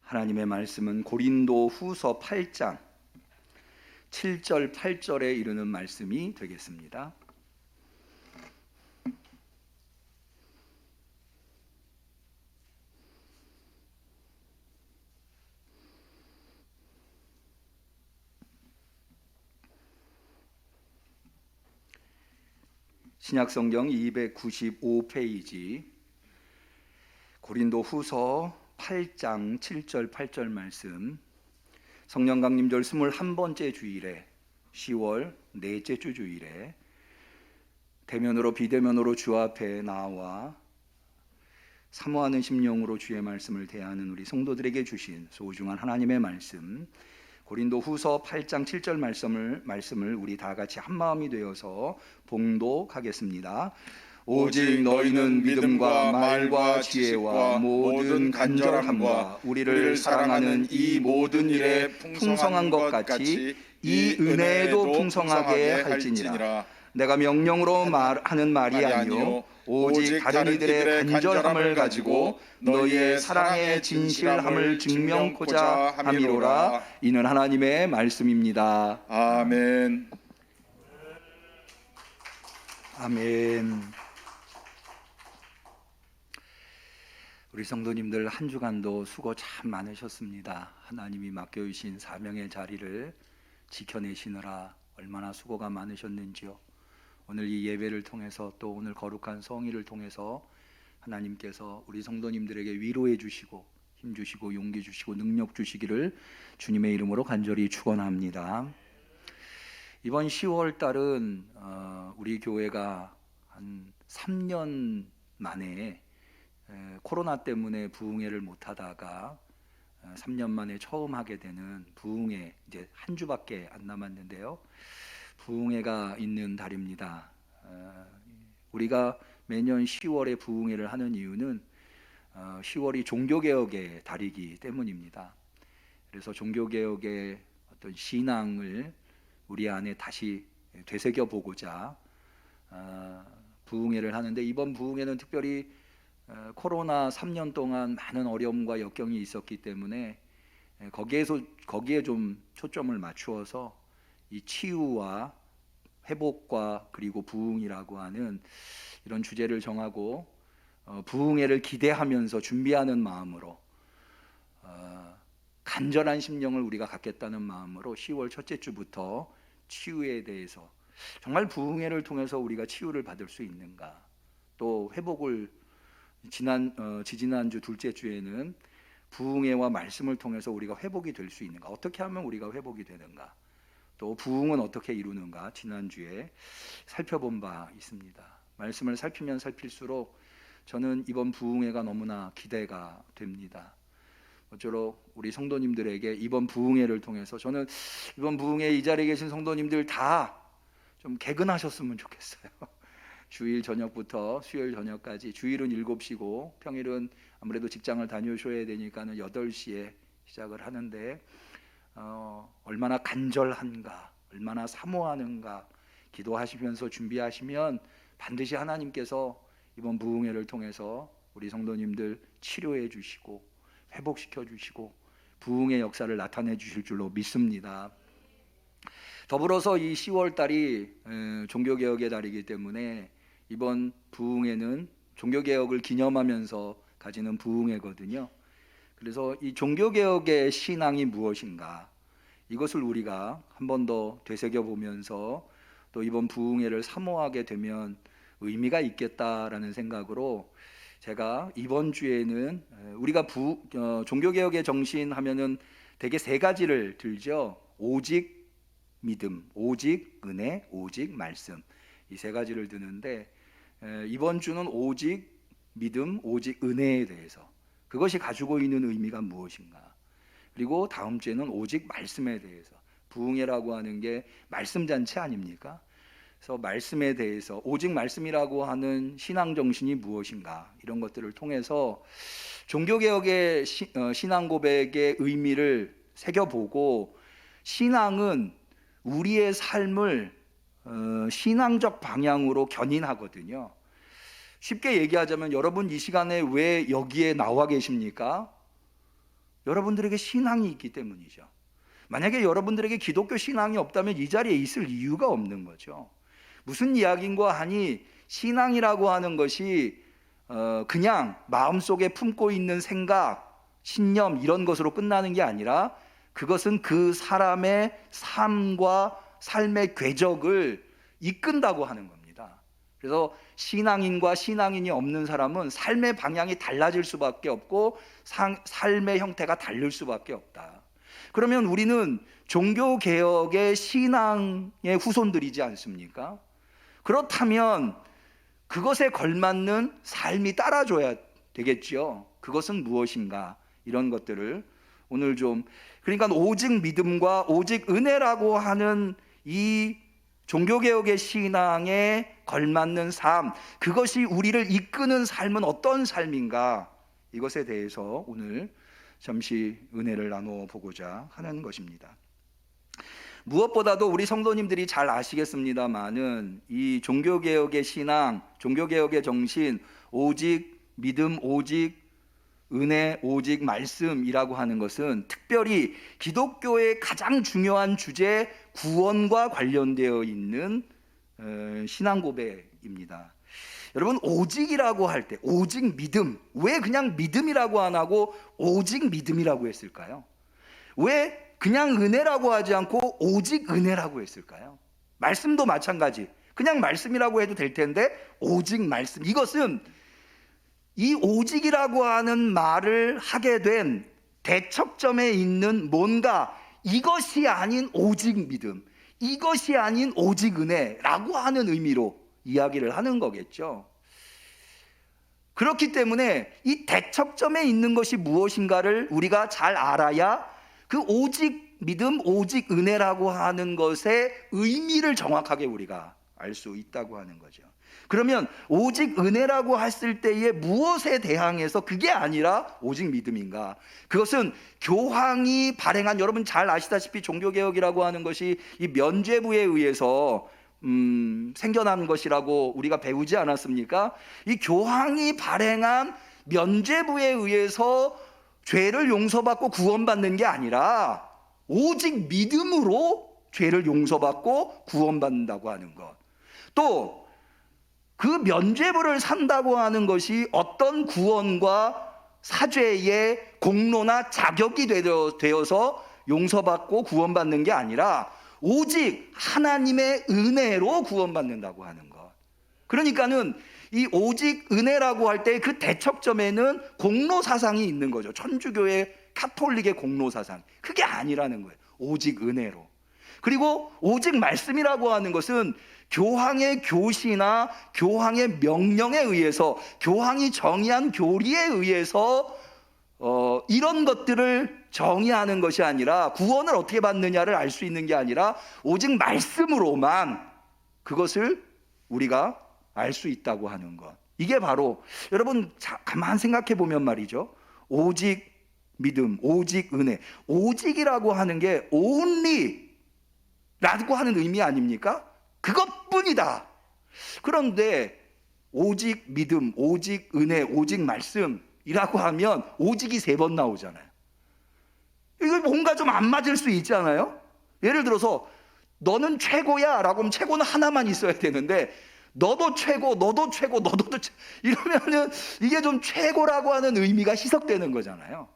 하나님의 말씀은 고린도 후서 8장 7절 8절에 이르는 말씀이 되겠습니다. 신약성경 295페이지 고린도 후서 8장 7절 8절 말씀, 성령 강림절 21번째 주일에 10월 넷째 주 주일에 대면으로 비대면으로 주 앞에 나와 사모하는 심령으로 주의 말씀을 대하는 우리 성도들에게 주신 소중한 하나님의 말씀, 고린도 후서 8장 7절 말씀을 우리 다 같이 한 마음이 되어서 봉독하겠습니다. 오직 너희는 믿음과 말과 지혜와 모든 간절함과 우리를 사랑하는 이 모든 일에 풍성한 것 같이 이 은혜에도 풍성하게 할지니라. 내가 명령으로 하는 말이 아니요 오직 다른 이들의 간절함을 가지고 너희의 사랑의 진실함을 증명코자 함이로라. 이는 하나님의 말씀입니다. 아멘. 아멘. 우리 성도님들 한 주간도 수고 참 많으셨습니다. 하나님이 맡겨주신 사명의 자리를 지켜내시느라 얼마나 수고가 많으셨는지요. 오늘 이 예배를 통해서 또 오늘 거룩한 성의를 통해서 하나님께서 우리 성도님들에게 위로해 주시고 힘 주시고 용기 주시고 능력 주시기를 주님의 이름으로 간절히 축원합니다. 이번 10월 달은 우리 교회가 한 3년 만에 코로나 때문에 부흥회를 못 하다가 3년 만에 처음 하게 되는 부흥회, 이제 한 주밖에 안 남았는데요. 부흥회가 있는 달입니다. 우리가 매년 10월에 부흥회를 하는 이유는 10월이 종교개혁의 달이기 때문입니다. 그래서 종교개혁의 어떤 신앙을 우리 안에 다시 되새겨 보고자 부흥회를 하는데, 이번 부흥회는 특별히 코로나 3년 동안 많은 어려움과 역경이 있었기 때문에 거기에 좀 초점을 맞추어서 이 치유와 회복과 그리고 부흥이라고 하는 이런 주제를 정하고 부흥회를 기대하면서 준비하는 마음으로 간절한 심령을 우리가 갖겠다는 마음으로 10월 첫째 주부터 치유에 대해서 정말 부흥회를 통해서 우리가 치유를 받을 수 있는가, 또 회복을 지지난주 둘째 주에는 부흥회와 말씀을 통해서 우리가 회복이 될 수 있는가, 어떻게 하면 우리가 회복이 되는가, 또 부흥은 어떻게 이루는가 지난주에 살펴본 바 있습니다. 말씀을 살피면 살필수록 저는 이번 부흥회가 너무나 기대가 됩니다. 모쪼록 우리 성도님들에게 이번 부흥회를 통해서 저는 이번 부흥회 이 자리에 계신 성도님들 다 좀 개근하셨으면 좋겠어요. 주일 저녁부터 수요일 저녁까지, 주일은 7시고 평일은 아무래도 직장을 다녀오셔야 되니까는 8시에 시작을 하는데 얼마나 간절한가, 얼마나 사모하는가 기도하시면서 준비하시면 반드시 하나님께서 이번 부흥회를 통해서 우리 성도님들 치료해 주시고 회복시켜 주시고 부흥의 역사를 나타내 주실 줄로 믿습니다. 더불어서 이 10월 달이 종교개혁의 달이기 때문에 이번 부흥회는 종교개혁을 기념하면서 가지는 부흥회거든요. 그래서 이 종교개혁의 신앙이 무엇인가, 이것을 우리가 한 번 더 되새겨보면서 또 이번 부흥회를 사모하게 되면 의미가 있겠다라는 생각으로 제가 이번 주에는 우리가 종교개혁의 정신 하면은 대개 세 가지를 들죠. 오직 믿음, 오직 은혜, 오직 말씀, 이 세 가지를 드는데 이번 주는 오직 믿음, 오직 은혜에 대해서, 그것이 가지고 있는 의미가 무엇인가, 그리고 다음 주에는 오직 말씀에 대해서, 부흥회라고 하는 게 말씀 잔치 아닙니까? 그래서 말씀에 대해서, 오직 말씀이라고 하는 신앙 정신이 무엇인가, 이런 것들을 통해서 종교개혁의 신앙 고백의 의미를 새겨보고, 신앙은 우리의 삶을 신앙적 방향으로 견인하거든요. 쉽게 얘기하자면 여러분 이 시간에 왜 여기에 나와 계십니까? 여러분들에게 신앙이 있기 때문이죠. 만약에 여러분들에게 기독교 신앙이 없다면 이 자리에 있을 이유가 없는 거죠. 무슨 이야기인가 하니 신앙이라고 하는 것이 그냥 마음속에 품고 있는 생각, 신념 이런 것으로 끝나는 게 아니라 그것은 그 사람의 삶과 삶의 궤적을 이끈다고 하는 겁니다. 그래서 신앙인과 신앙인이 없는 사람은 삶의 방향이 달라질 수밖에 없고 삶의 형태가 다를 수밖에 없다. 그러면 우리는 종교개혁의 신앙의 후손들이지 않습니까? 그렇다면 그것에 걸맞는 삶이 따라줘야 되겠죠. 그것은 무엇인가? 이런 것들을 오늘 좀, 그러니까 오직 믿음과 오직 은혜라고 하는 이 종교개혁의 신앙에 걸맞는 삶, 그것이 우리를 이끄는 삶은 어떤 삶인가? 이것에 대해서 오늘 잠시 은혜를 나누어 보고자 하는 것입니다. 무엇보다도 우리 성도님들이 잘 아시겠습니다마는 이 종교개혁의 신앙, 종교개혁의 정신, 오직 믿음, 오직 은혜, 오직 말씀이라고 하는 것은 특별히 기독교의 가장 중요한 주제 구원과 관련되어 있는 신앙 고백입니다. 여러분, 오직이라고 할 때 오직 믿음, 왜 그냥 믿음이라고 안 하고 오직 믿음이라고 했을까요? 왜 그냥 은혜라고 하지 않고 오직 은혜라고 했을까요? 말씀도 마찬가지, 그냥 말씀이라고 해도 될 텐데 오직 말씀, 이것은 이 오직이라고 하는 말을 하게 된 대척점에 있는 뭔가, 이것이 아닌 오직 믿음, 이것이 아닌 오직 은혜라고 하는 의미로 이야기를 하는 거겠죠. 그렇기 때문에 이 대척점에 있는 것이 무엇인가를 우리가 잘 알아야 그 오직 믿음, 오직 은혜라고 하는 것의 의미를 정확하게 우리가 알 수 있다고 하는 거죠. 그러면 오직 은혜라고 했을 때에 무엇에 대항해서 그게 아니라 오직 믿음인가? 그것은 교황이 발행한, 여러분 잘 아시다시피 종교개혁이라고 하는 것이 이 면죄부에 의해서 생겨난 것이라고 우리가 배우지 않았습니까? 이 교황이 발행한 면죄부에 의해서 죄를 용서받고 구원받는 게 아니라 오직 믿음으로 죄를 용서받고 구원받는다고 하는 것. 또 그 면죄부를 산다고 하는 것이 어떤 구원과 사죄의 공로나 자격이 되어서 용서받고 구원받는 게 아니라 오직 하나님의 은혜로 구원받는다고 하는 것. 그러니까는 이 오직 은혜라고 할 때 그 대척점에는 공로 사상이 있는 거죠. 천주교의 카톨릭의 공로 사상, 그게 아니라는 거예요. 오직 은혜로. 그리고 오직 말씀이라고 하는 것은 교황의 교시나 교황의 명령에 의해서, 교황이 정의한 교리에 의해서 이런 것들을 정의하는 것이 아니라, 구원을 어떻게 받느냐를 알 수 있는 게 아니라 오직 말씀으로만 그것을 우리가 알 수 있다고 하는 것. 이게 바로, 여러분 가만 생각해 보면 말이죠, 오직 믿음, 오직 은혜, 오직이라고 하는 게 only 라고 하는 의미 아닙니까? 그것뿐이다. 그런데 오직 믿음, 오직 은혜, 오직 말씀이라고 하면 오직이 3번 나오잖아요. 이거 뭔가 좀 안 맞을 수 있잖아요. 예를 들어서 너는 최고야 라고 하면 최고는 하나만 있어야 되는데 너도 최고, 너도 최고, 너도 최고, 이러면은 이게 좀 최고라고 하는 의미가 희석되는 거잖아요.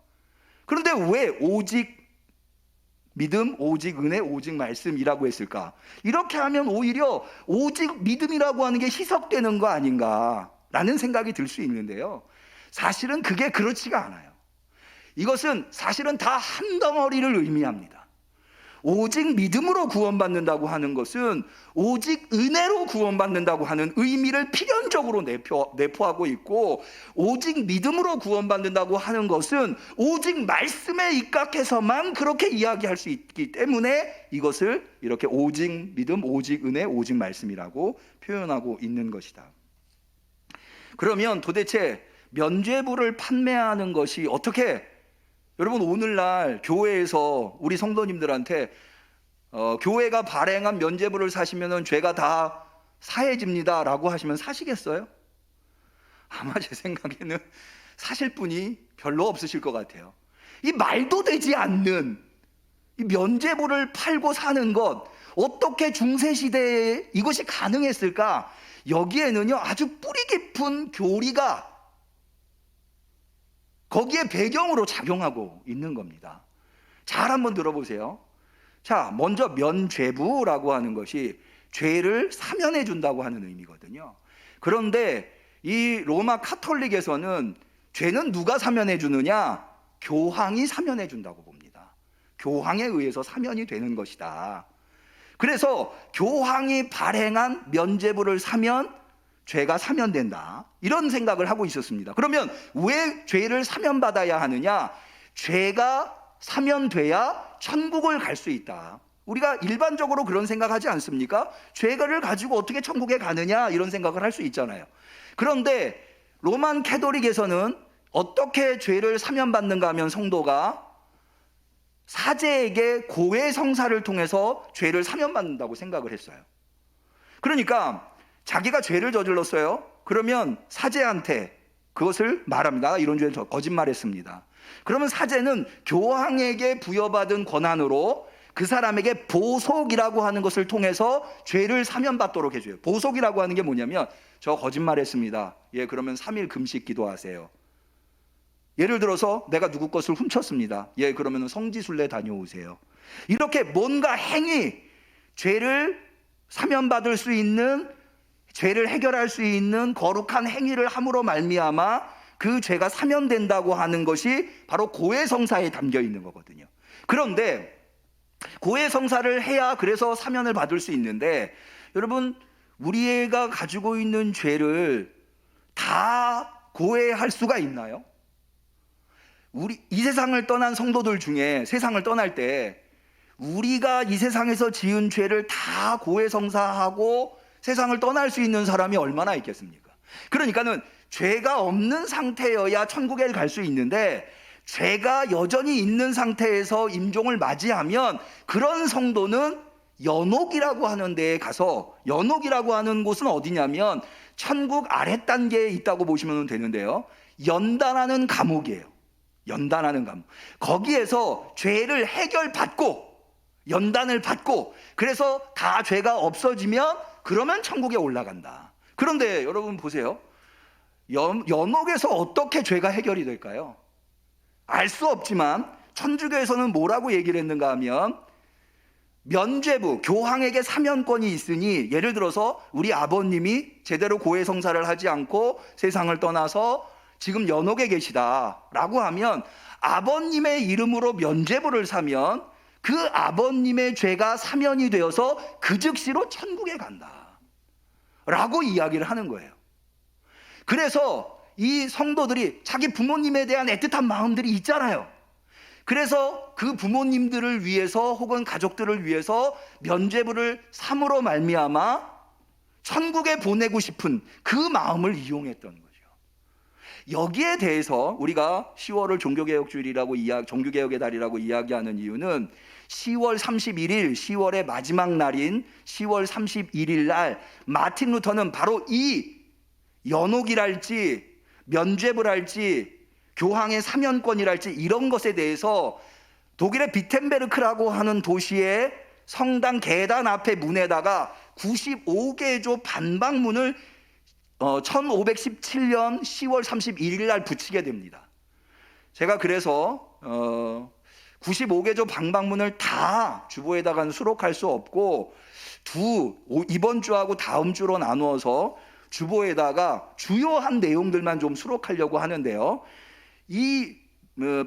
그런데 왜 오직 믿음, 오직 은혜, 오직 말씀이라고 했을까? 이렇게 하면 오히려 오직 믿음이라고 하는 게 희석되는 거 아닌가라는 생각이 들 수 있는데요, 사실은 그게 그렇지가 않아요. 이것은 사실은 다 한 덩어리를 의미합니다. 오직 믿음으로 구원받는다고 하는 것은 오직 은혜로 구원받는다고 하는 의미를 필연적으로 내포하고 있고, 오직 믿음으로 구원받는다고 하는 것은 오직 말씀에 입각해서만 그렇게 이야기할 수 있기 때문에 이것을 이렇게 오직 믿음, 오직 은혜, 오직 말씀이라고 표현하고 있는 것이다. 그러면 도대체 면죄부를 판매하는 것이 어떻게, 여러분 오늘날 교회에서 우리 성도님들한테 교회가 발행한 면죄부를 사시면 죄가 다 사해집니다 라고 하시면 사시겠어요? 아마 제 생각에는 사실 분이 별로 없으실 것 같아요. 이 말도 되지 않는 이 면죄부를 팔고 사는 것, 어떻게 중세시대에 이것이 가능했을까? 여기에는요 아주 뿌리 깊은 교리가 거기에 배경으로 작용하고 있는 겁니다. 잘 한번 들어보세요. 자, 먼저 면죄부라고 하는 것이 죄를 사면해 준다고 하는 의미거든요. 그런데 이 로마 카톨릭에서는 죄는 누가 사면해 주느냐? 교황이 사면해 준다고 봅니다. 교황에 의해서 사면이 되는 것이다. 그래서 교황이 발행한 면죄부를 사면 죄가 사면된다, 이런 생각을 하고 있었습니다. 그러면 왜 죄를 사면받아야 하느냐? 죄가 사면돼야 천국을 갈 수 있다. 우리가 일반적으로 그런 생각하지 않습니까? 죄를 가지고 어떻게 천국에 가느냐, 이런 생각을 할 수 있잖아요. 그런데 로만 캐톨릭에서는 어떻게 죄를 사면받는가 하면 성도가 사제에게 고해 성사를 통해서 죄를 사면받는다고 생각을 했어요. 그러니까 자기가 죄를 저질렀어요. 그러면 사제한테 그것을 말합니다. 이런 죄를 거짓말했습니다. 그러면 사제는 교황에게 부여받은 권한으로 그 사람에게 보속이라고 하는 것을 통해서 죄를 사면받도록 해줘요. 보속이라고 하는 게 뭐냐면, 저 거짓말했습니다. 예, 그러면 3일 금식 기도하세요. 예를 들어서 내가 누구 것을 훔쳤습니다. 예, 그러면 성지순례 다녀오세요. 이렇게 뭔가 행위, 죄를 사면받을 수 있는, 죄를 해결할 수 있는 거룩한 행위를 함으로 말미암아 그 죄가 사면된다고 하는 것이 바로 고해성사에 담겨 있는 거거든요. 그런데 고해성사를 해야 그래서 사면을 받을 수 있는데, 여러분, 우리가 가지고 있는 죄를 다 고해할 수가 있나요? 우리 이 세상을 떠난 성도들 중에 세상을 떠날 때 우리가 이 세상에서 지은 죄를 다 고해성사하고 세상을 떠날 수 있는 사람이 얼마나 있겠습니까? 그러니까는 죄가 없는 상태여야 천국에 갈 수 있는데, 죄가 여전히 있는 상태에서 임종을 맞이하면 그런 성도는 연옥이라고 하는 데에 가서, 연옥이라고 하는 곳은 어디냐면 천국 아랫단계에 있다고 보시면 되는데요, 연단하는 감옥이에요. 연단하는 감옥. 거기에서 죄를 해결받고 연단을 받고, 그래서 다 죄가 없어지면 그러면 천국에 올라간다. 그런데 여러분 보세요. 연옥에서 어떻게 죄가 해결이 될까요? 알 수 없지만 천주교에서는 뭐라고 얘기를 했는가 하면, 면죄부, 교황에게 사면권이 있으니, 예를 들어서 우리 아버님이 제대로 고해성사를 하지 않고 세상을 떠나서 지금 연옥에 계시다라고 하면 아버님의 이름으로 면죄부를 사면 그 아버님의 죄가 사면이 되어서 그 즉시로 천국에 간다 라고 이야기를 하는 거예요. 그래서 이 성도들이 자기 부모님에 대한 애틋한 마음들이 있잖아요. 그래서 그 부모님들을 위해서 혹은 가족들을 위해서 면죄부를 삼으로 말미암아 천국에 보내고 싶은 그 마음을 이용했던 거죠. 여기에 대해서 우리가 10월을 종교개혁주일이라고 종교개혁의 달이라고 이야기하는 이유는 10월 31일, 10월의 마지막 날인 10월 31일 날 마틴 루터는 바로 이 연옥이랄지 면죄부랄지 교황의 사면권이랄지 이런 것에 대해서 독일의 비텐베르크라고 하는 도시의 성당 계단 앞에 문에다가 95개조 반박문을 1517년 10월 31일 날 붙이게 됩니다. 제가 그래서 95개조 반박문을 다 주보에다가는 수록할 수 없고 이번 주하고 다음 주로 나누어서 주보에다가 주요한 내용들만 좀 수록하려고 하는데요. 이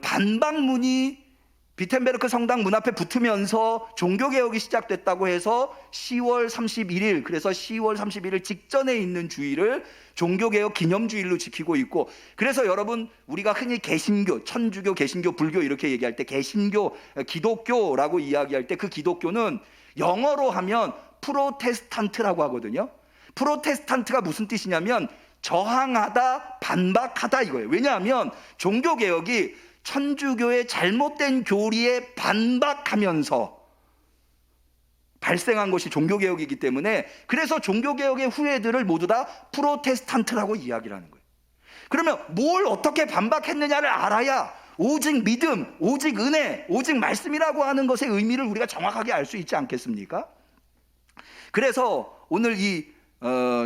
반박문이 비텐베르크 성당 문 앞에 붙으면서 종교개혁이 시작됐다고 해서 10월 31일, 그래서 10월 31일 직전에 있는 주일을 종교개혁 기념주일로 지키고 있고, 그래서 여러분 우리가 흔히 개신교, 천주교, 개신교, 불교 이렇게 얘기할 때 개신교, 기독교라고 이야기할 때 그 기독교는 영어로 하면 프로테스탄트라고 하거든요. 프로테스탄트가 무슨 뜻이냐면 저항하다, 반박하다 이거예요. 왜냐하면 종교개혁이 천주교의 잘못된 교리에 반박하면서 발생한 것이 종교개혁이기 때문에, 그래서 종교개혁의 후예들을 모두 다 프로테스탄트라고 이야기를 하는 거예요. 그러면 뭘 어떻게 반박했느냐를 알아야 오직 믿음, 오직 은혜, 오직 말씀이라고 하는 것의 의미를 우리가 정확하게 알 수 있지 않겠습니까? 그래서 오늘 이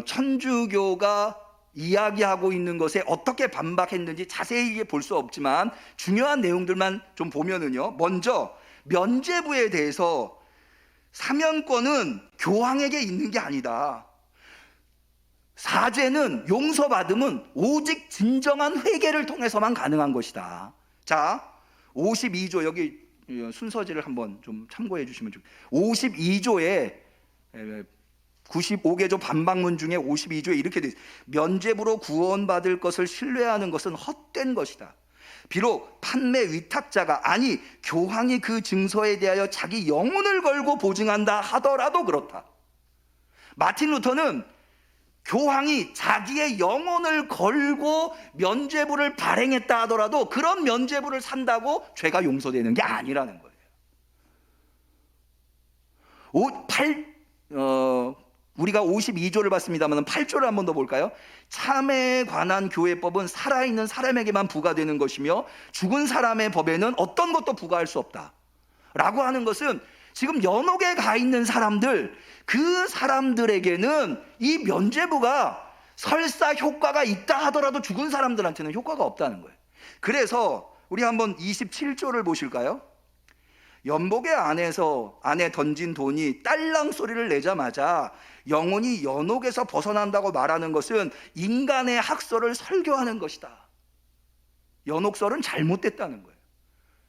천주교가 이야기하고 있는 것에 어떻게 반박했는지 자세히 볼 수 없지만 중요한 내용들만 좀 보면은요, 먼저 면죄부에 대해서 사면권은 교황에게 있는 게 아니다. 사죄는, 용서받음은 오직 진정한 회개를 통해서만 가능한 것이다. 자, 52조, 여기 순서지를 한번 좀 참고해 주시면 좋겠습니다. 52조에 95개조 반박문 중에 52조에 이렇게 돼 있어요. 면죄부로 구원받을 것을 신뢰하는 것은 헛된 것이다. 비록 판매 위탁자가, 아니 교황이 그 증서에 대하여 자기 영혼을 걸고 보증한다 하더라도 그렇다. 마틴 루터는 교황이 자기의 영혼을 걸고 면죄부를 발행했다 하더라도 그런 면죄부를 산다고 죄가 용서되는 게 아니라는 거예요. 우리가 52조를 봤습니다만 8조를 한 번 더 볼까요? 참회에 관한 교회법은 살아있는 사람에게만 부과되는 것이며 죽은 사람의 법에는 어떤 것도 부과할 수 없다 라고 하는 것은 지금 연옥에 가 있는 사람들, 그 사람들에게는 이 면죄부가 설사 효과가 있다 하더라도 죽은 사람들한테는 효과가 없다는 거예요. 그래서 우리 한번 27조를 보실까요? 연복의 안에 던진 돈이 딸랑 소리를 내자마자 영혼이 연옥에서 벗어난다고 말하는 것은 인간의 학설을 설교하는 것이다. 연옥설은 잘못됐다는 거예요.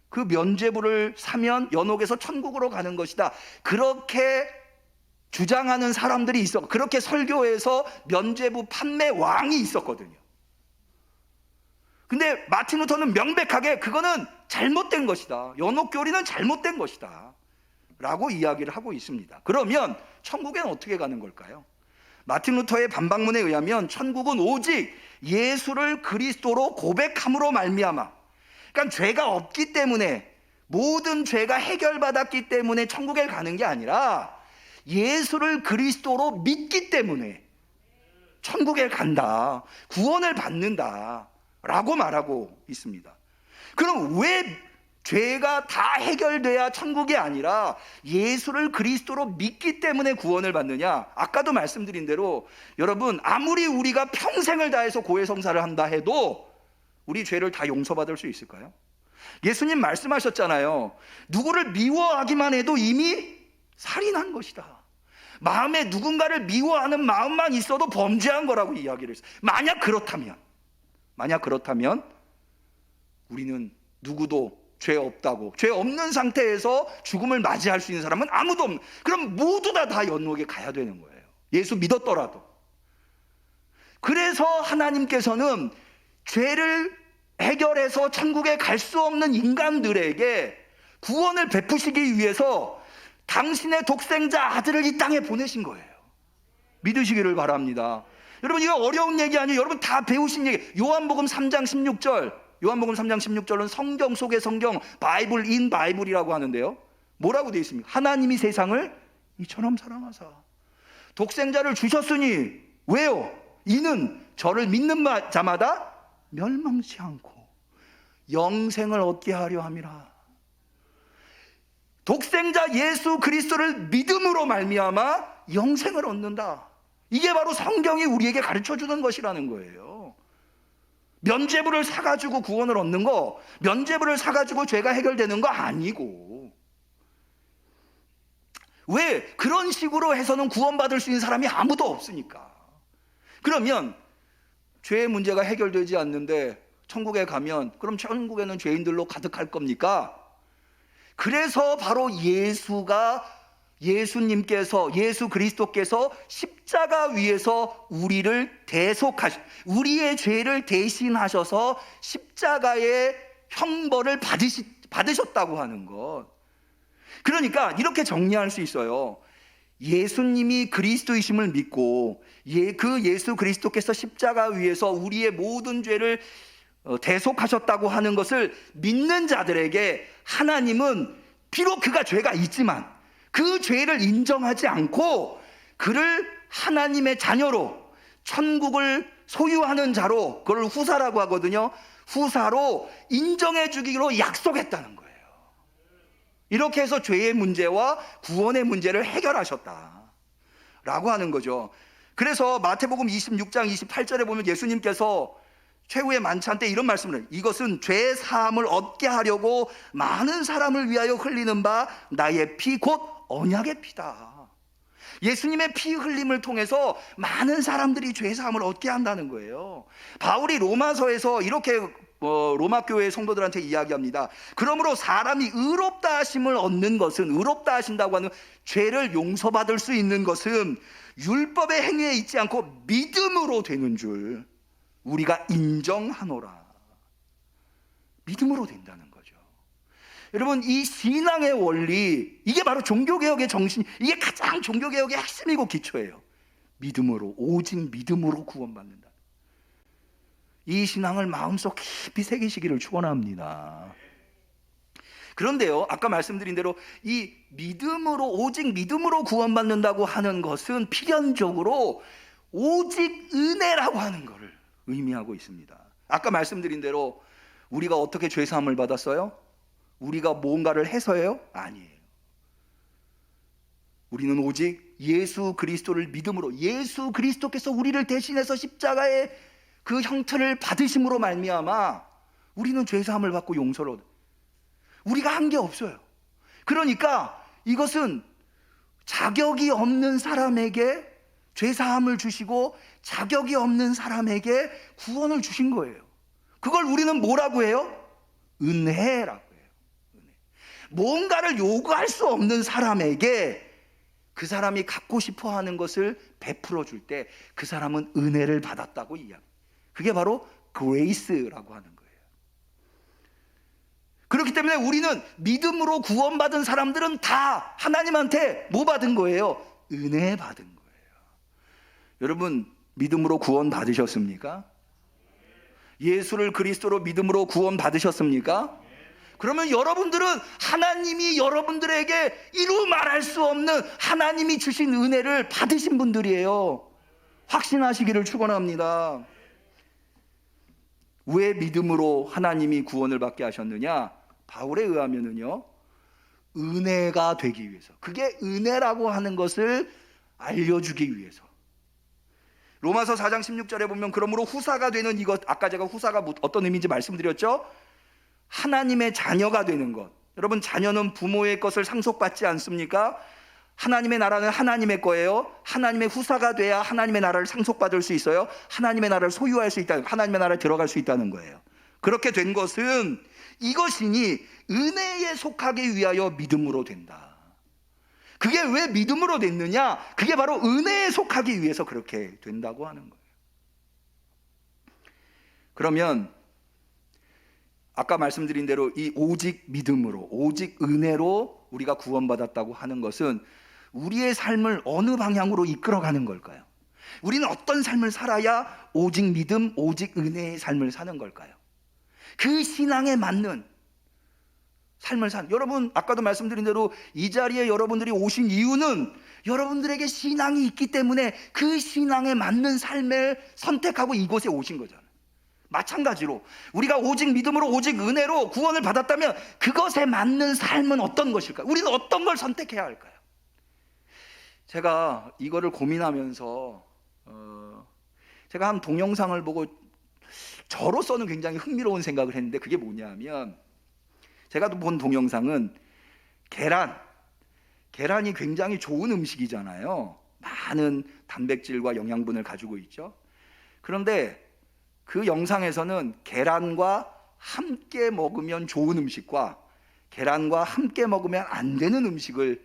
그 면죄부를 사면 연옥에서 천국으로 가는 것이다. 그렇게 주장하는 사람들이 있어. 그렇게 설교해서 면죄부 판매 왕이 있었거든요. 근데 마틴 루터는 명백하게 그거는 잘못된 것이다. 연옥교리는 잘못된 것이다 라고 이야기를 하고 있습니다. 그러면 천국에는 어떻게 가는 걸까요? 마틴 루터의 반박문에 의하면 천국은 오직 예수를 그리스도로 고백함으로 말미암아, 그러니까 죄가 없기 때문에, 모든 죄가 해결받았기 때문에 천국에 가는 게 아니라 예수를 그리스도로 믿기 때문에 천국에 간다, 구원을 받는다 라고 말하고 있습니다. 그럼 왜 죄가 다 해결돼야 천국이 아니라 예수를 그리스도로 믿기 때문에 구원을 받느냐? 아까도 말씀드린 대로 여러분, 아무리 우리가 평생을 다해서 고해성사를 한다 해도 우리 죄를 다 용서받을 수 있을까요? 예수님 말씀하셨잖아요. 누구를 미워하기만 해도 이미 살인한 것이다. 마음에 누군가를 미워하는 마음만 있어도 범죄한 거라고 이야기를 했어요. 만약 그렇다면 우리는 누구도 죄 없다고, 죄 없는 상태에서 죽음을 맞이할 수 있는 사람은 아무도 없는, 그럼 모두 다 연옥에 가야 되는 거예요. 예수 믿었더라도. 그래서 하나님께서는 죄를 해결해서 천국에 갈 수 없는 인간들에게 구원을 베푸시기 위해서 당신의 독생자 아들을 이 땅에 보내신 거예요. 믿으시기를 바랍니다. 여러분, 이거 어려운 얘기 아니에요. 여러분 다 배우신 얘기. 요한복음 3장 16절은 성경 속의 성경, 바이블 인 바이블이라고 하는데요, 뭐라고 되어 있습니까? 하나님이 세상을 이처럼 사랑하사 독생자를 주셨으니, 왜요? 이는 저를 믿는 자마다 멸망치 않고 영생을 얻게 하려 함이라. 독생자 예수 그리스도를 믿음으로 말미암아 영생을 얻는다. 이게 바로 성경이 우리에게 가르쳐주는 것이라는 거예요. 면죄부를 사가지고 구원을 얻는 거, 면죄부를 사가지고 죄가 해결되는 거 아니고, 왜? 그런 식으로 해서는 구원받을 수 있는 사람이 아무도 없으니까. 그러면 죄의 문제가 해결되지 않는데 천국에 가면 그럼 천국에는 죄인들로 가득할 겁니까? 그래서 바로 예수님께서, 예수 그리스도께서 십자가 위에서 우리를 우리의 죄를 대신하셔서 십자가의 형벌을 받으셨다고 하는 것. 그러니까 이렇게 정리할 수 있어요. 예수님이 그리스도이심을 믿고 그 예수 그리스도께서 십자가 위에서 우리의 모든 죄를 대속하셨다고 하는 것을 믿는 자들에게 하나님은 비록 그가 죄가 있지만 그 죄를 인정하지 않고 그를 하나님의 자녀로, 천국을 소유하는 자로, 그걸 후사라고 하거든요. 후사로 인정해 주기로 약속했다는 거예요. 이렇게 해서 죄의 문제와 구원의 문제를 해결하셨다라고 하는 거죠. 그래서 마태복음 26장 28절에 보면 예수님께서 최후의 만찬 때 이런 말씀을 해요. 이것은 죄 사함을 얻게 하려고 많은 사람을 위하여 흘리는 바 나의 피 곧 언약의 피다. 예수님의 피 흘림을 통해서 많은 사람들이 죄 사함을 얻게 한다는 거예요. 바울이 로마서에서 이렇게 로마 교회 성도들한테 이야기합니다. 그러므로 사람이 의롭다 하심을 얻는 것은, 의롭다 하신다고 하는 죄를 용서받을 수 있는 것은 율법의 행위에 있지 않고 믿음으로 되는 줄 우리가 인정하노라. 믿음으로 된다는 거죠. 여러분, 이 신앙의 원리, 이게 바로 종교개혁의 정신, 이게 가장 종교개혁의 핵심이고 기초예요. 믿음으로, 오직 믿음으로 구원받는다. 이 신앙을 마음속 깊이 새기시기를 축원합니다. 그런데요, 아까 말씀드린 대로 이 믿음으로, 오직 믿음으로 구원받는다고 하는 것은 필연적으로 오직 은혜라고 하는 것을 의미하고 있습니다. 아까 말씀드린 대로 우리가 어떻게 죄사함을 받았어요? 우리가 뭔가를 해서예요? 아니에요. 우리는 오직 예수 그리스도를 믿음으로, 예수 그리스도께서 우리를 대신해서 십자가의 그 형태를 받으심으로 말미암아 우리는 죄사함을 받고 용서를, 우리가 한 게 없어요. 그러니까 이것은 자격이 없는 사람에게 죄사함을 주시고 자격이 없는 사람에게 구원을 주신 거예요. 그걸 우리는 뭐라고 해요? 은혜라고 해요. 은혜. 뭔가를 요구할 수 없는 사람에게 그 사람이 갖고 싶어 하는 것을 베풀어 줄 때 그 사람은 은혜를 받았다고 이야기해요. 그게 바로 그레이스라고 하는 거예요. 그렇기 때문에 우리는 믿음으로 구원받은 사람들은 다 하나님한테 뭐 받은 거예요? 은혜 받은 거예요. 여러분, 믿음으로 구원 받으셨습니까? 예수를 그리스도로 믿음으로 구원 받으셨습니까? 그러면 여러분들은 하나님이 여러분들에게 이루 말할 수 없는 하나님이 주신 은혜를 받으신 분들이에요. 확신하시기를 축원합니다. 왜 믿음으로 하나님이 구원을 받게 하셨느냐? 바울에 의하면은요, 은혜가 되기 위해서, 그게 은혜라고 하는 것을 알려주기 위해서. 로마서 4장 16절에 보면 그러므로 후사가 되는 이것, 아까 제가 후사가 어떤 의미인지 말씀드렸죠? 하나님의 자녀가 되는 것. 여러분, 자녀는 부모의 것을 상속받지 않습니까? 하나님의 나라는 하나님의 거예요. 하나님의 후사가 돼야 하나님의 나라를 상속받을 수 있어요. 하나님의 나라를 소유할 수 있다, 하나님의 나라에 들어갈 수 있다는 거예요. 그렇게 된 것은 이것이니 은혜에 속하기 위하여 믿음으로 된다. 그게 왜 믿음으로 됐느냐? 그게 바로 은혜에 속하기 위해서 그렇게 된다고 하는 거예요. 그러면 아까 말씀드린 대로 이 오직 믿음으로, 오직 은혜로 우리가 구원받았다고 하는 것은 우리의 삶을 어느 방향으로 이끌어가는 걸까요? 우리는 어떤 삶을 살아야 오직 믿음, 오직 은혜의 삶을 사는 걸까요? 그 신앙에 맞는 삶을 산, 여러분 아까도 말씀드린 대로 이 자리에 여러분들이 오신 이유는 여러분들에게 신앙이 있기 때문에 그 신앙에 맞는 삶을 선택하고 이곳에 오신 거잖아요. 마찬가지로 우리가 오직 믿음으로, 오직 은혜로 구원을 받았다면 그것에 맞는 삶은 어떤 것일까요? 우리는 어떤 걸 선택해야 할까요? 제가 이거를 고민하면서 제가 한 동영상을 보고 저로서는 굉장히 흥미로운 생각을 했는데, 그게 뭐냐면, 제가 본 동영상은 계란이 굉장히 좋은 음식이잖아요. 많은 단백질과 영양분을 가지고 있죠. 그런데 그 영상에서는 계란과 함께 먹으면 좋은 음식과 계란과 함께 먹으면 안 되는 음식을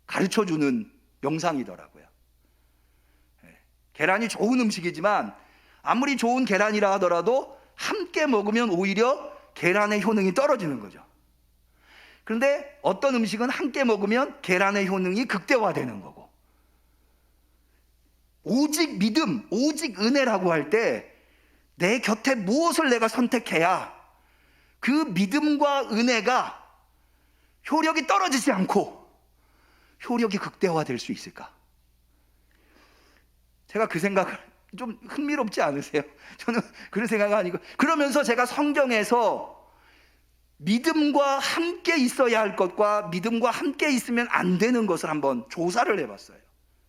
가르쳐주는 영상이더라고요. 계란이 좋은 음식이지만 아무리 좋은 계란이라 하더라도 함께 먹으면 오히려 계란의 효능이 떨어지는 거죠. 그런데 어떤 음식은 함께 먹으면 계란의 효능이 극대화되는 거고, 오직 믿음, 오직 은혜라고 할 때 내 곁에 무엇을 내가 선택해야 그 믿음과 은혜가 효력이 떨어지지 않고 효력이 극대화될 수 있을까? 제가 그 생각을 좀 흥미롭지 않으세요? 저는 그런 생각이 아니고, 그러면서 제가 성경에서 믿음과 함께 있어야 할 것과 믿음과 함께 있으면 안 되는 것을 한번 조사를 해봤어요.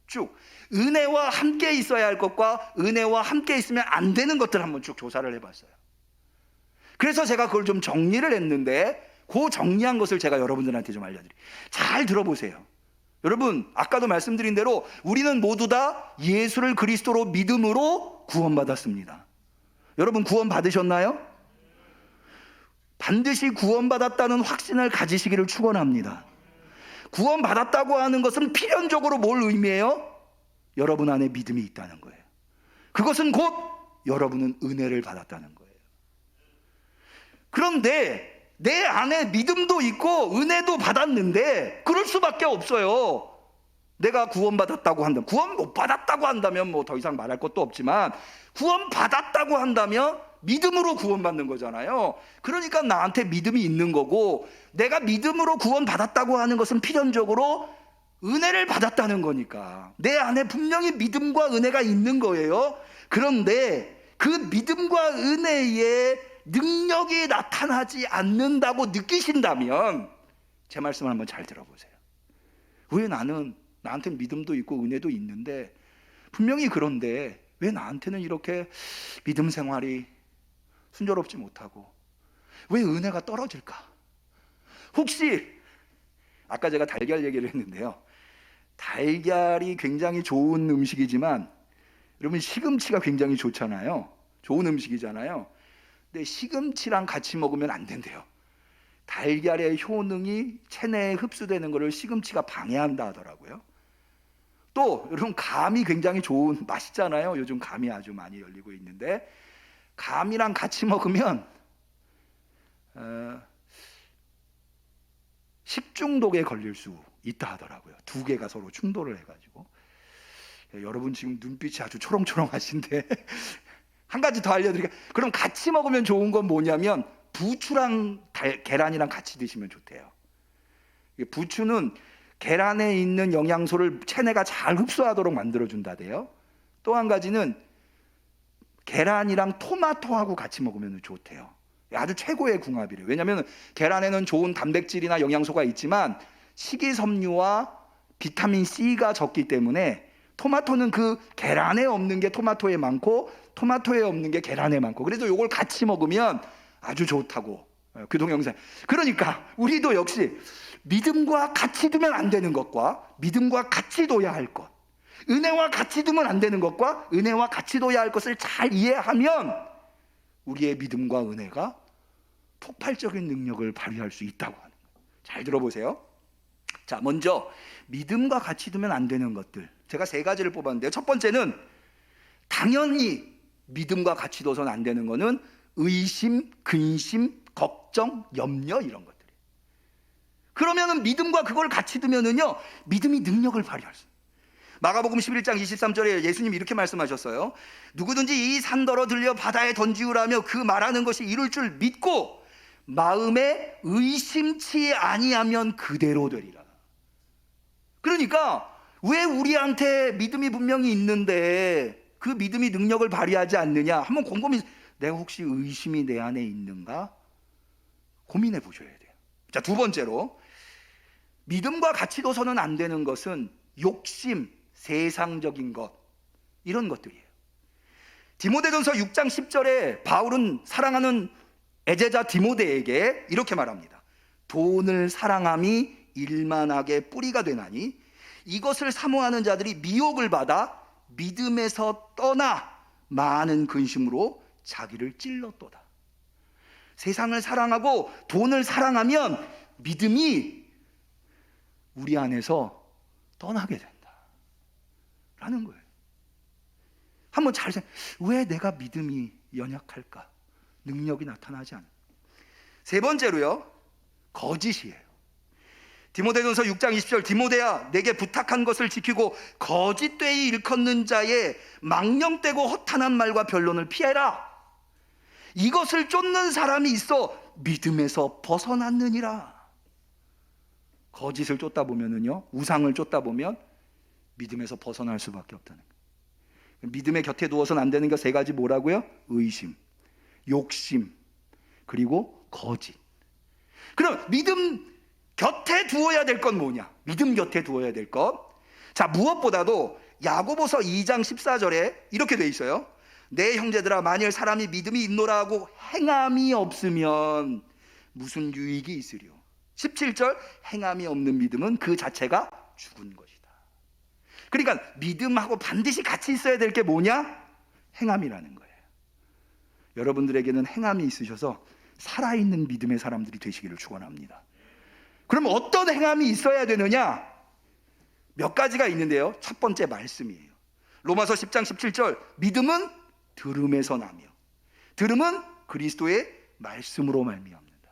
쭉 은혜와 함께 있어야 할 것과 은혜와 함께 있으면 안 되는 것들 한번 쭉 조사를 해봤어요. 그래서 제가 그걸 좀 정리를 했는데, 그 정리한 것을 제가 여러분들한테 좀 알려드릴게요. 잘 들어보세요. 여러분, 아까도 말씀드린 대로 우리는 모두 다 예수를 그리스도로 믿음으로 구원받았습니다. 여러분, 구원 받으셨나요? 반드시 구원받았다는 확신을 가지시기를 축원합니다. 구원받았다고 하는 것은 필연적으로 뭘 의미해요? 여러분 안에 믿음이 있다는 거예요. 그것은 곧 여러분은 은혜를 받았다는 거예요. 그런데 내 안에 믿음도 있고 은혜도 받았는데 그럴 수밖에 없어요. 내가 구원받았다고 한다면, 구원 못 받았다고 한다면 뭐 더 이상 말할 것도 없지만, 구원받았다고 한다면 믿음으로 구원받는 거잖아요. 그러니까 나한테 믿음이 있는 거고, 내가 믿음으로 구원받았다고 하는 것은 필연적으로 은혜를 받았다는 거니까 내 안에 분명히 믿음과 은혜가 있는 거예요. 그런데 그 믿음과 은혜의 능력이 나타나지 않는다고 느끼신다면 제 말씀을 한번 잘 들어보세요. 왜 나한테 믿음도 있고 은혜도 있는데, 분명히 그런데 왜 나한테는 이렇게 믿음 생활이 순조롭지 못하고 왜 은혜가 떨어질까? 혹시 아까 제가 달걀 얘기를 했는데요, 달걀이 굉장히 좋은 음식이지만 여러분, 시금치가 굉장히 좋잖아요. 좋은 음식이잖아요. 근데 시금치랑 같이 먹으면 안 된대요. 달걀의 효능이 체내에 흡수되는 것을 시금치가 방해한다 하더라고요. 또 여러분, 감이 굉장히 좋은, 맛있잖아요. 요즘 감이 아주 많이 열리고 있는데, 감이랑 같이 먹으면 식중독에 걸릴 수 있다 하더라고요. 두 개가 서로 충돌을 해가지고. 여러분 지금 눈빛이 아주 초롱초롱하신데 한 가지 더 알려드릴게요. 그럼 같이 먹으면 좋은 건 뭐냐면, 부추랑 계란이랑 같이 드시면 좋대요. 부추는 계란에 있는 영양소를 체내가 잘 흡수하도록 만들어준다대요. 또 한 가지는 계란이랑 토마토하고 같이 먹으면 좋대요. 아주 최고의 궁합이래요. 왜냐하면 계란에는 좋은 단백질이나 영양소가 있지만 식이섬유와 비타민 C가 적기 때문에, 토마토는 그 계란에 없는 게 토마토에 많고 토마토에 없는 게 계란에 많고, 그래서 이걸 같이 먹으면 아주 좋다고 그 동영상. 그러니까 우리도 역시 믿음과 같이 두면 안 되는 것과 믿음과 같이 둬야 할 것, 은혜와 같이 두면 안 되는 것과 은혜와 같이 둬야 할 것을 잘 이해하면 우리의 믿음과 은혜가 폭발적인 능력을 발휘할 수 있다고 하는 거예요. 잘 들어보세요. 자, 먼저 믿음과 같이 두면 안 되는 것들, 제가 세 가지를 뽑았는데요. 첫 번째는 당연히 믿음과 같이 둬서는 안 되는 거는 의심, 근심, 걱정, 염려, 이런 것들이에요. 그러면은 믿음과 그걸 같이 두면은요, 믿음이 능력을 발휘할 수 있어요. 마가복음 11장 23절에 예수님이 이렇게 말씀하셨어요. 누구든지 이 산더러 들려 바다에 던지우라며 그 말하는 것이 이룰 줄 믿고 마음에 의심치 아니하면 그대로 되리라. 그러니까 왜 우리한테 믿음이 분명히 있는데 그 믿음이 능력을 발휘하지 않느냐, 한번 곰곰이, 내가 혹시 의심이 내 안에 있는가 고민해 보셔야 돼요. 자, 두 번째로 믿음과 같이 둬서는 안 되는 것은 욕심, 세상적인 것, 이런 것들이에요. 디모데전서 6장 10절에 바울은 사랑하는 애제자 디모데에게 이렇게 말합니다. 돈을 사랑함이 일만하게 뿌리가 되나니 이것을 사모하는 자들이 미혹을 받아 믿음에서 떠나 많은 근심으로 자기를 찔렀도다. 세상을 사랑하고 돈을 사랑하면 믿음이 우리 안에서 떠나게 된다 라는 거예요. 한번 잘 생각해. 왜 내가 믿음이 연약할까? 능력이 나타나지 않아. 세 번째로요, 거짓이에요. 디모데전서 6장 20절, 디모데야 내게 부탁한 것을 지키고 거짓되이 일컫는 자의 망령되고 허탄한 말과 변론을 피해라. 이것을 쫓는 사람이 있어 믿음에서 벗어났느니라. 거짓을 쫓다 보면은요, 우상을 쫓다 보면 믿음에서 벗어날 수밖에 없다는 거예요. 믿음의 곁에 두어서는 안 되는 게 세 가지 뭐라고요? 의심, 욕심, 그리고 거짓. 그럼 믿음 곁에 두어야 될 건 뭐냐? 믿음 곁에 두어야 될 것. 자, 무엇보다도 야고보서 2장 14절에 이렇게 돼 있어요. 내 형제들아, 만일 사람이 믿음이 있노라 하고 행함이 없으면 무슨 유익이 있으리요? 17절, 행함이 없는 믿음은 그 자체가 죽은 것이다. 그러니까 믿음하고 반드시 같이 있어야 될 게 뭐냐? 행함이라는 거예요. 여러분들에게는 행함이 있으셔서 살아있는 믿음의 사람들이 되시기를 축원합니다. 그럼 어떤 행함이 있어야 되느냐? 몇 가지가 있는데요. 첫 번째 말씀이에요. 로마서 10장 17절, 믿음은 들음에서 나며 들음은 그리스도의 말씀으로 말미암는다.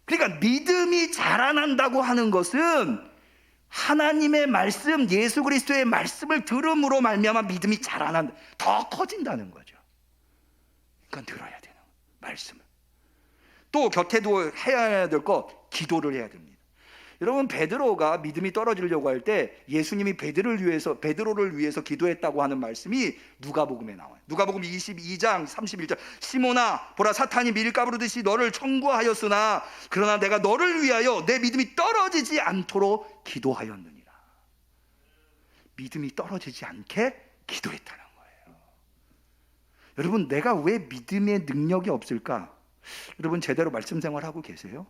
그러니까 믿음이 자라난다고 하는 것은 하나님의 말씀, 예수 그리스도의 말씀을 들음으로 말미암아 믿음이 자라난다, 더 커진다는 거죠. 그러니까 들어야 되는 말씀을. 또 곁에 두어 해야 될 것, 기도를 해야 됩니다. 여러분, 베드로가 믿음이 떨어지려고 할 때 예수님이 베드로를 위해서 기도했다고 하는 말씀이 누가복음에 나와요. 누가복음 22장 31절, 시몬아 보라, 사탄이 밀가부르듯이 너를 청구하였으나 그러나 내가 너를 위하여 내 믿음이 떨어지지 않도록 기도하였느니라. 믿음이 떨어지지 않게 기도했다는 거예요. 여러분, 내가 왜 믿음의 능력이 없을까? 여러분, 제대로 말씀 생활하고 계세요?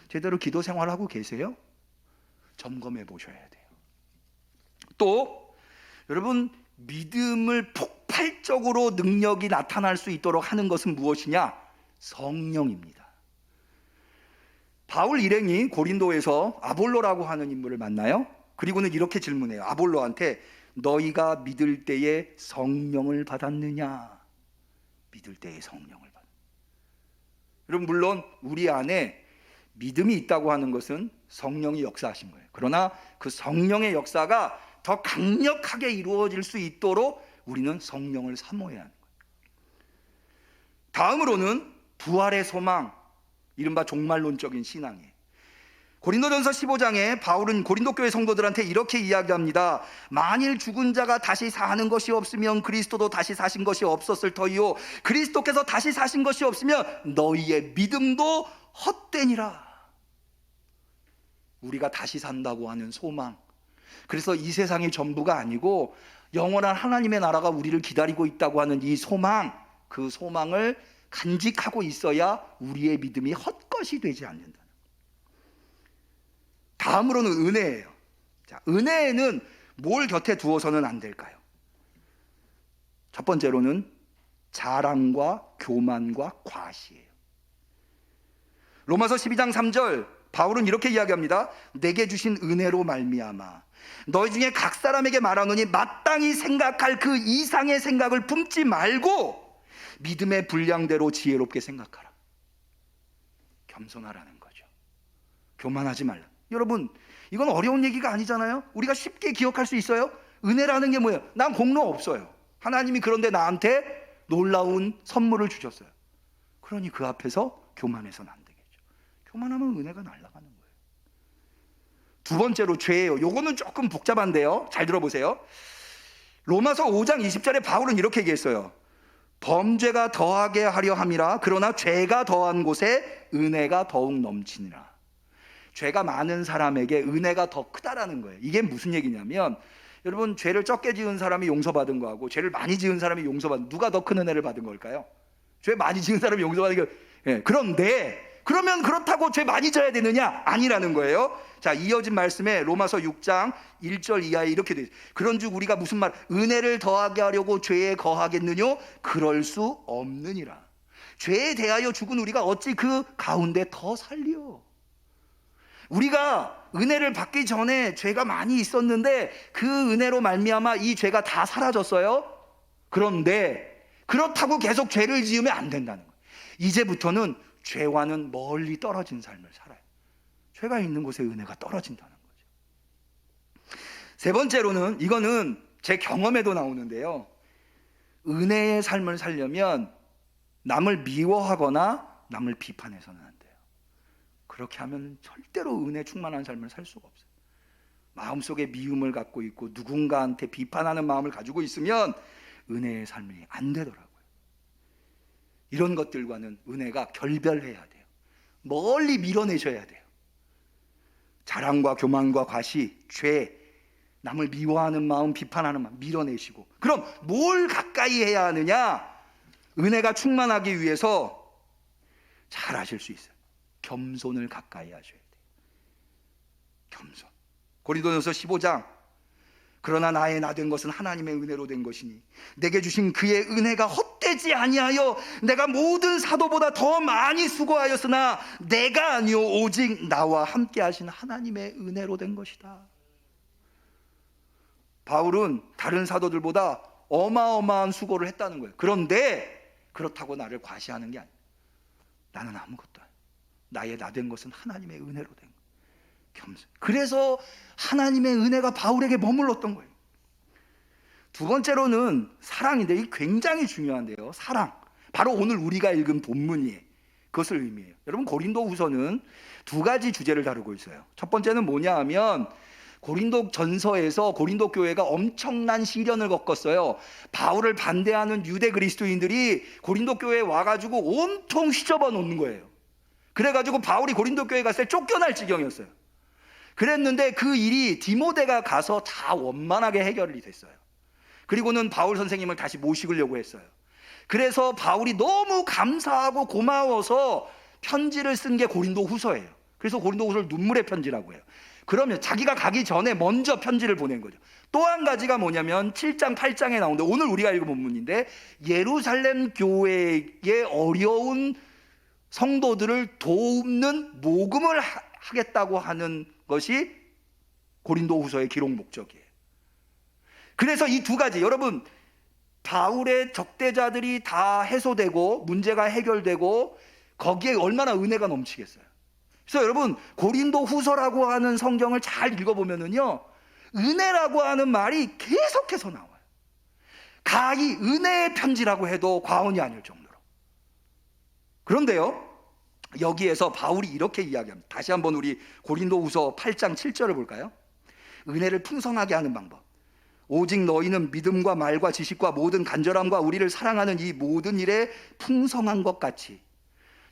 제대로 기도 생활하고 계세요? 점검해 보셔야 돼요. 또 여러분, 믿음을 폭발적으로 능력이 나타날 수 있도록 하는 것은 무엇이냐? 성령입니다. 바울 일행이 고린도에서 아볼로라고 하는 인물을 만나요. 그리고는 이렇게 질문해요. 아볼로한테 너희가 믿을 때에 성령을 받았느냐? 믿을 때에 성령을 받았느냐? 여러분, 물론 우리 안에 믿음이 있다고 하는 것은 성령이 역사하신 거예요. 그러나 그 성령의 역사가 더 강력하게 이루어질 수 있도록 우리는 성령을 사모해야 하는 거예요. 다음으로는 부활의 소망, 이른바 종말론적인 신앙이에요. 고린도전서 15장에 바울은 고린도 교회 성도들한테 이렇게 이야기합니다. 만일 죽은 자가 다시 사는 것이 없으면 그리스도도 다시 사신 것이 없었을 터이요, 그리스도께서 다시 사신 것이 없으면 너희의 믿음도 헛되니라. 우리가 다시 산다고 하는 소망, 그래서 이 세상이 전부가 아니고 영원한 하나님의 나라가 우리를 기다리고 있다고 하는 이 소망, 그 소망을 간직하고 있어야 우리의 믿음이 헛것이 되지 않는다. 다음으로는 은혜예요. 자, 은혜에는 뭘 곁에 두어서는 안 될까요? 첫 번째로는 자랑과 교만과 과시예요. 로마서 12장 3절, 바울은 이렇게 이야기합니다. 내게 주신 은혜로 말미암아 너희 중에 각 사람에게 말하노니 마땅히 생각할 그 이상의 생각을 품지 말고 믿음의 분량대로 지혜롭게 생각하라. 겸손하라는 거죠. 교만하지 말라. 여러분, 이건 어려운 얘기가 아니잖아요. 우리가 쉽게 기억할 수 있어요. 은혜라는 게 뭐예요? 난 공로 없어요. 하나님이 그런데 나한테 놀라운 선물을 주셨어요. 그러니 그 앞에서 교만해서는 안 되겠죠. 교만하면 은혜가 날아가는 거예요. 두 번째로 죄예요. 요거는 조금 복잡한데요, 잘 들어보세요. 로마서 5장 20절에 바울은 이렇게 얘기했어요. 범죄가 더하게 하려 함이라. 그러나 죄가 더한 곳에 은혜가 더욱 넘치니라. 죄가 많은 사람에게 은혜가 더 크다라는 거예요. 이게 무슨 얘기냐면, 여러분, 죄를 적게 지은 사람이 용서받은 거하고 죄를 많이 지은 사람이 용서받은, 누가 더 큰 은혜를 받은 걸까요? 죄 많이 지은 사람이 용서받은 게, 그런데 그러면 그렇다고 죄 많이 져야 되느냐? 아니라는 거예요. 자, 이어진 말씀에 로마서 6장 1절 이하에 이렇게 돼 있어요. 그런즉 우리가 무슨 말, 은혜를 더하게 하려고 죄에 거하겠느뇨? 그럴 수 없느니라. 죄에 대하여 죽은 우리가 어찌 그 가운데 더 살리요? 우리가 은혜를 받기 전에 죄가 많이 있었는데 그 은혜로 말미암아 이 죄가 다 사라졌어요. 그런데 그렇다고 계속 죄를 지으면 안 된다는 거예요. 이제부터는 죄와는 멀리 떨어진 삶을 살아요. 죄가 있는 곳에 은혜가 떨어진다는 거죠. 세 번째로는, 이거는 제 경험에도 나오는데요, 은혜의 삶을 살려면 남을 미워하거나 남을 비판해서는 안 돼요. 그렇게 하면 절대로 은혜 충만한 삶을 살 수가 없어요. 마음속에 미움을 갖고 있고 누군가한테 비판하는 마음을 가지고 있으면 은혜의 삶이 안 되더라고요. 이런 것들과는 은혜가 결별해야 돼요. 멀리 밀어내셔야 돼요. 자랑과 교만과 과시, 죄, 남을 미워하는 마음, 비판하는 마음 밀어내시고, 그럼 뭘 가까이 해야 하느냐? 은혜가 충만하기 위해서 잘 하실 수 있어요. 겸손을 가까이 하셔야 돼요. 겸손. 고린도전서 15장, 그러나 나의 나 된 것은 하나님의 은혜로 된 것이니 내게 주신 그의 은혜가 헛되지 아니하여 내가 모든 사도보다 더 많이 수고하였으나 내가 아니요 오직 나와 함께 하신 하나님의 은혜로 된 것이다. 바울은 다른 사도들보다 어마어마한 수고를 했다는 거예요. 그런데 그렇다고 나를 과시하는 게 아니에요. 나는 아무것도 아니에요. 나의 나 된 것은 하나님의 은혜로 된 거예요. 겸손. 그래서 하나님의 은혜가 바울에게 머물렀던 거예요. 두 번째로는 사랑인데, 이게 굉장히 중요한데요. 사랑. 바로 오늘 우리가 읽은 본문이에요. 그것을 의미해요. 여러분, 고린도후서는 두 가지 주제를 다루고 있어요. 첫 번째는 뭐냐 하면 고린도 전서에서 고린도 교회가 엄청난 시련을 겪었어요. 바울을 반대하는 유대 그리스도인들이 고린도 교회에 와가지고 온통 휘저어 놓는 거예요. 그래가지고 바울이 고린도 교회에 갔을 때 쫓겨날 지경이었어요. 그랬는데 그 일이 디모데가 가서 다 원만하게 해결이 됐어요. 그리고는 바울 선생님을 다시 모시려고 했어요. 그래서 바울이 너무 감사하고 고마워서 편지를 쓴 게 고린도후서예요. 그래서 고린도후서를 눈물의 편지라고 해요. 그러면 자기가 가기 전에 먼저 편지를 보낸 거죠. 또 한 가지가 뭐냐면 7장 8장에 나오는데, 오늘 우리가 읽은 본문인데, 예루살렘 교회의 어려운 성도들을 돕는 모금을 하겠다고 하는 것이 고린도후서의 기록 목적이에요. 그래서 이 두 가지, 여러분, 바울의 적대자들이 다 해소되고 문제가 해결되고 거기에 얼마나 은혜가 넘치겠어요. 그래서 여러분, 고린도후서라고 하는 성경을 잘 읽어보면은요, 은혜라고 하는 말이 계속해서 나와요. 가히 은혜의 편지라고 해도 과언이 아닐 정도로. 그런데요, 여기에서 바울이 이렇게 이야기합니다. 다시 한번 우리 고린도후서 8장 7절을 볼까요? 은혜를 풍성하게 하는 방법. 오직 너희는 믿음과 말과 지식과 모든 간절함과 우리를 사랑하는 이 모든 일에 풍성한 것 같이.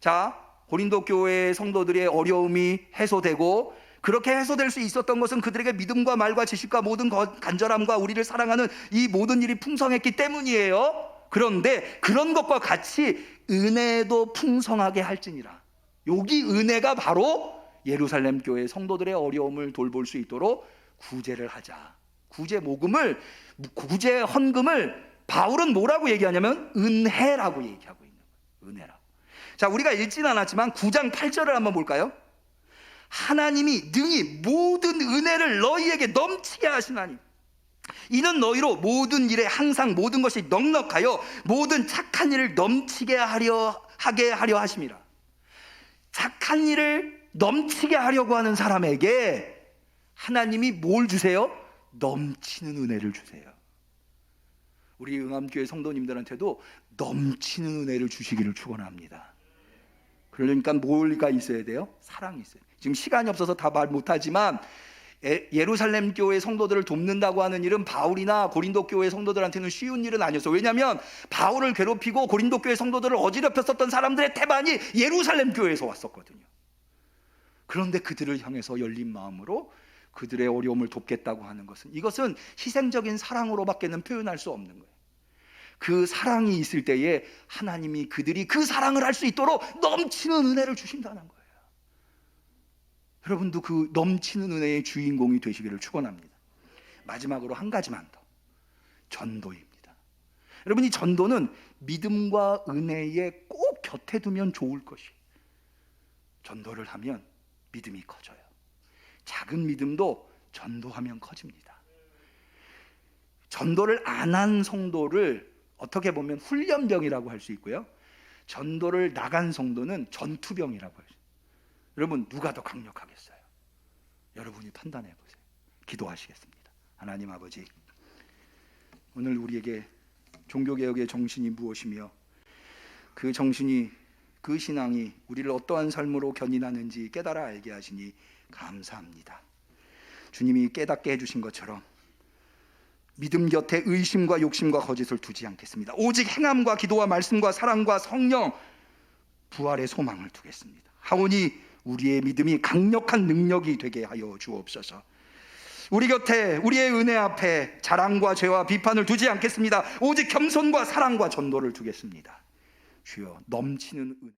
자, 고린도 교회의 성도들의 어려움이 해소되고, 그렇게 해소될 수 있었던 것은 그들에게 믿음과 말과 지식과 모든 간절함과 우리를 사랑하는 이 모든 일이 풍성했기 때문이에요. 그런데 그런 것과 같이 은혜도 풍성하게 할지니라. 여기 은혜가 바로 예루살렘 교회 성도들의 어려움을 돌볼 수 있도록 구제를 하자. 구제 모금을, 구제 헌금을 바울은 뭐라고 얘기하냐면 은혜라고 얘기하고 있는 거예요. 은혜라고. 자, 우리가 읽지는 않았지만 9장 8절을 한번 볼까요? 하나님이 능히 모든 은혜를 너희에게 넘치게 하시나니 이는 너희로 모든 일에 항상 모든 것이 넉넉하여 모든 착한 일을 넘치게 하게 하려 하심이라. 착한 일을 넘치게 하려고 하는 사람에게 하나님이 뭘 주세요? 넘치는 은혜를 주세요. 우리 응암교회 성도님들한테도 넘치는 은혜를 주시기를 축원합니다. 그러니까 뭐가 있어야 돼요? 사랑이 있어요. 지금 시간이 없어서 다 말 못하지만 예루살렘 교회 성도들을 돕는다고 하는 일은 바울이나 고린도 교회 성도들한테는 쉬운 일은 아니었어요. 왜냐하면 바울을 괴롭히고 고린도 교회 성도들을 어지럽혔었던 사람들의 태반이 예루살렘 교회에서 왔었거든요. 그런데 그들을 향해서 열린 마음으로 그들의 어려움을 돕겠다고 하는 것은, 이것은 희생적인 사랑으로밖에는 표현할 수 없는 거예요. 그 사랑이 있을 때에 하나님이 그들이 그 사랑을 할 수 있도록 넘치는 은혜를 주신다는 거예요. 여러분도 그 넘치는 은혜의 주인공이 되시기를 축원합니다. 마지막으로 한 가지만 더. 전도입니다. 여러분, 이 전도는 믿음과 은혜에 꼭 곁에 두면 좋을 것이. 전도를 하면 믿음이 커져요. 작은 믿음도 전도하면 커집니다. 전도를 안 한 성도를 어떻게 보면 훈련병이라고 할 수 있고요, 전도를 나간 성도는 전투병이라고 할 수 있어요. 여러분, 누가 더 강력하겠어요? 여러분이 판단해 보세요. 기도하시겠습니다. 하나님 아버지, 오늘 우리에게 종교개혁의 정신이 무엇이며 그 정신이, 그 신앙이 우리를 어떠한 삶으로 견인하는지 깨달아 알게 하시니 감사합니다. 주님이 깨닫게 해주신 것처럼 믿음 곁에 의심과 욕심과 거짓을 두지 않겠습니다. 오직 행함과 기도와 말씀과 사랑과 성령, 부활의 소망을 두겠습니다. 하오니 우리의 믿음이 강력한 능력이 되게 하여 주옵소서. 우리 곁에 우리의 은혜 앞에 자랑과 죄와 비판을 두지 않겠습니다. 오직 겸손과 사랑과 전도를 두겠습니다. 주여, 넘치는 은혜